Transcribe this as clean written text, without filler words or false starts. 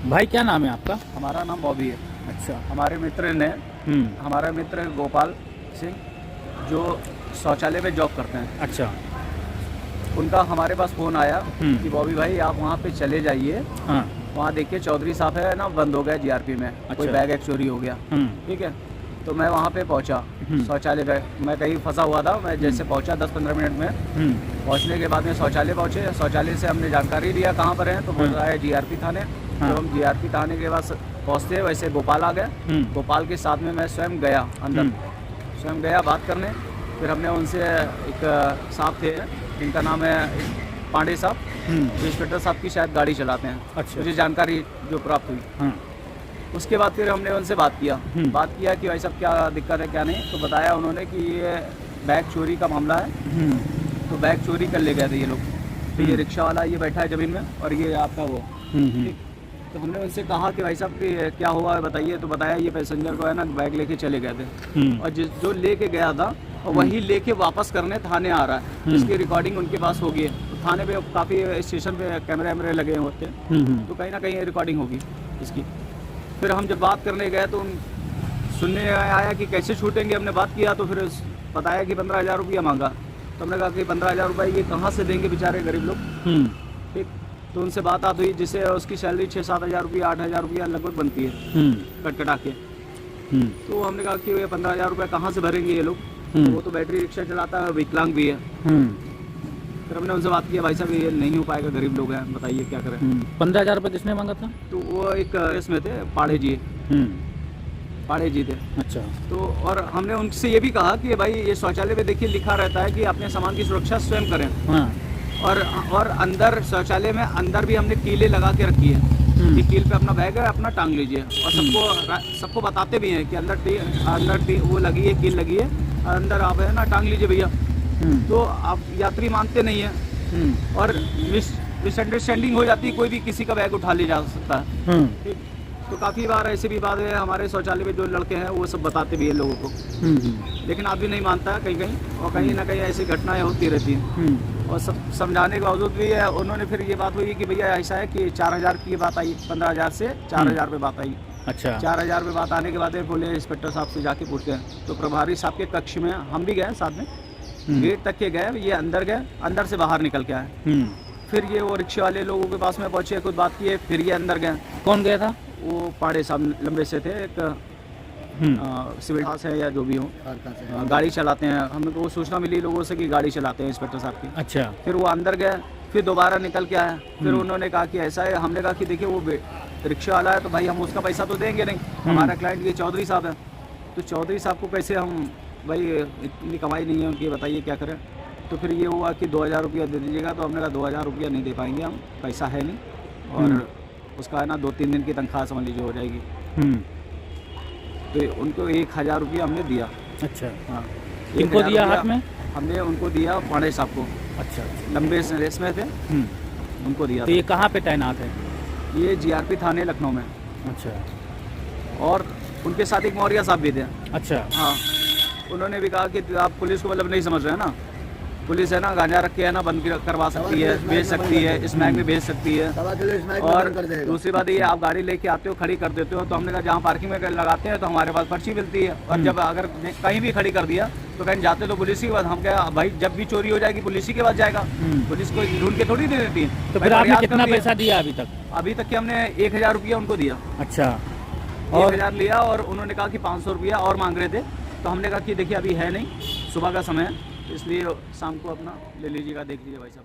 भाई क्या नाम है आपका? हमारा नाम बॉबी है। अच्छा। हमारे मित्र ने हमारा मित्र गोपाल सिंह जो शौचालय में जॉब करते हैं, अच्छा। उनका हमारे पास फ़ोन आया कि बॉबी भाई आप वहाँ पे चले जाइए। हाँ। वहाँ देखिए चौधरी साहब है ना, बंद हो गया जीआरपी में। कोई बैग एक चोरी हो गया। ठीक है, तो मैं वहाँ पे पहुँचा शौचालय पे। मैं कहीं फंसा हुआ था। मैं जैसे पहुँचा 10-15 मिनट में पहुँचने के बाद में शौचालय पहुँचे। शौचालय से हमने जानकारी लिया कहाँ पर है, तो बोल रहा है जीआरपी थाने। तो हम जीआरपी थाने के पास पहुँचते वैसे गोपाल आ गए। गोपाल के साथ में मैं स्वयं गया अंदर, स्वयं गया बात करने। फिर हमने उनसे एक साहब थे जिनका नाम है पांडे साहब, इंस्पेक्टर साहब की शायद गाड़ी चलाते हैं। अच्छा। मुझे जानकारी जो प्राप्त हुई। उसके बाद फिर हमने उनसे बात किया कि भाई साहब क्या दिक्कत है क्या नहीं। तो बताया उन्होंने कि ये बैग चोरी का मामला है। तो बैग चोरी कर ले गए थे ये लोग। तो ये रिक्शा वाला ये बैठा है ज़मीन में और ये आपका वो। ठीक। तो हमने उनसे कहा कि भाई साहब कि क्या हुआ है बताइए। तो बताया ये पैसेंजर को है ना बैग लेके चले गए थे और जो लेके गया था वही लेके वापस करने थाने आ रहा है, जिसकी रिकॉर्डिंग उनके पास होगी। तो थाने पे काफ़ी स्टेशन पे कैमरे वैमरे लगे होते हैं, तो कहीं ना कहीं रिकॉर्डिंग होगी इसकी। फिर हम जब बात करने गए तो सुनने आया कि कैसे छूटेंगे। हमने बात किया तो फिर बताया कि 15,000 रुपया मांगा। तो हमने कहा कि 15,000 रुपये ये कहाँ से देंगे बेचारे गरीब लोग। ठीक। तो उनसे बात हुई जिससे उसकी सैलरी 6-7 हज़ार रुपया 8 हज़ार रुपया लगभग बनती है कटा के। तो हमने कहा कि ये 15,000 रुपये कहाँ से भरेंगे ये लोग। तो वो तो बैटरी रिक्शा चलाता है, विकलांग भी है। फिर हमने उनसे बात किया भाई साहब ये नहीं हो पाएगा, गरीब लोग हैं, बताइए क्या करें। 15,000 रुपये किसने मांगा था? तो वो एक इसमें थे पाड़े जी थे। अच्छा। तो और हमने उनसे ये भी कहा कि भाई ये शौचालय में देखिए लिखा रहता है कि अपने सामान की सुरक्षा स्वयं करें। और अंदर शौचालय में अंदर भी हमने कीलें लगा के रखी है कि कील पे अपना बैग है अपना टांग लीजिए। और सबको बताते भी हैं कि अंदर वो लगी है, कील लगी है, अंदर आप है ना टांग लीजिए भैया। तो आप यात्री मानते नहीं है और मिसअंडरस्टैंडिंग हो जाती है, कोई भी किसी का बैग उठा ले जा सकता है। ठीक। तो काफ़ी बार ऐसी भी बात है, हमारे शौचालय में जो लड़के हैं वो सब बताते भी हैं लोगों को, लेकिन आप भी नहीं मानता है कहीं कहीं, और कहीं ना कहीं ऐसी घटनाएं होती रहती हैं। और सब समझाने के बावजूद भी है। उन्होंने फिर ये बात हुई कि भैया ऐसा है कि 4,000 की बात आई, 15,000 से 4,000 पे बात आई। अच्छा। 4,000 पे बात आने के बाद बोले इंस्पेक्टर साहब से जाके पूछते हैं। तो प्रभारी साहब के कक्ष में हम भी गए साथ में, गेट तक के गए, ये अंदर गए, अंदर से बाहर निकल के आए। फिर ये वो रिक्शे वाले लोगों के पास में पहुंचे, कुछ बात किए, फिर ये अंदर गए। कौन गया था? वो पाड़े साहब लंबे से थे, एक सिविल खास है या जो भी हो, गाड़ी चलाते हैं। हमें को सूचना मिली लोगों से कि गाड़ी चलाते हैं इंस्पेक्टर साहब की। अच्छा। फिर वो अंदर गए, फिर दोबारा निकल के आए। फिर उन्होंने कहा कि ऐसा है। हमने कहा कि देखिए वो रिक्शा वाला है तो भाई हम उसका पैसा तो देंगे नहीं, हमारा क्लाइंट ये चौधरी साहब है। तो चौधरी साहब को कैसे हम, भाई इतनी कमाई नहीं है उनकी, बताइए क्या करें। तो फिर ये हुआ कि 2,000 रुपया दे दीजिएगा। तो हमने कहा 2,000 रुपया नहीं दे पाएंगे हम, पैसा है नहीं। और उसका है ना 2-3 दिन की तनख्वाह समझ लीजिए हो जाएगी। तो उनको 1,000 रुपया हमने दिया। अच्छा। हाँ। किनको दिया हाथ में? हमने उनको दिया पांडे साहब को। अच्छा। लंबे रेस में थे, उनको दिया। तो ये कहाँ पे तैनात है? ये जीआरपी थाने लखनऊ में। अच्छा। और उनके साथ एक मौर्या साहब भी थे। अच्छा। हाँ। उन्होंने भी कहा कि आप पुलिस को मतलब नहीं समझ रहे हैं ना, पुलिस है ना गांजा रख के है ना बंद करवा सकती है, बेच सकती है, स्मैक में बेच सकती है। और दूसरी बात ये आप गाड़ी लेके आते हो, खड़ी कर देते हो। तो हमने कहा जहाँ पार्किंग में लगाते हैं तो हमारे पास पर्ची मिलती है। और जब अगर कहीं भी खड़ी कर दिया तो कहीं जाते तो पुलिस के बाद, हम क्या भाई जब भी चोरी हो जाएगी पुलिस के पास जाएगा, पुलिस को ढूंढ के थोड़ी दे देती है। तो फिर आपने कितना पैसा दिया अभी तक? अभी तक के हमने 1,000 रुपया उनको दिया। अच्छा। 1,000 लिया और उन्होंने कहा कि 500 रुपया और मांग रहे थे। तो हमने कहा कि देखिए अभी है नहीं, सुबह का समय है, इसलिए शाम को अपना ले लीजिएगा, देख लीजिए भाई साहब।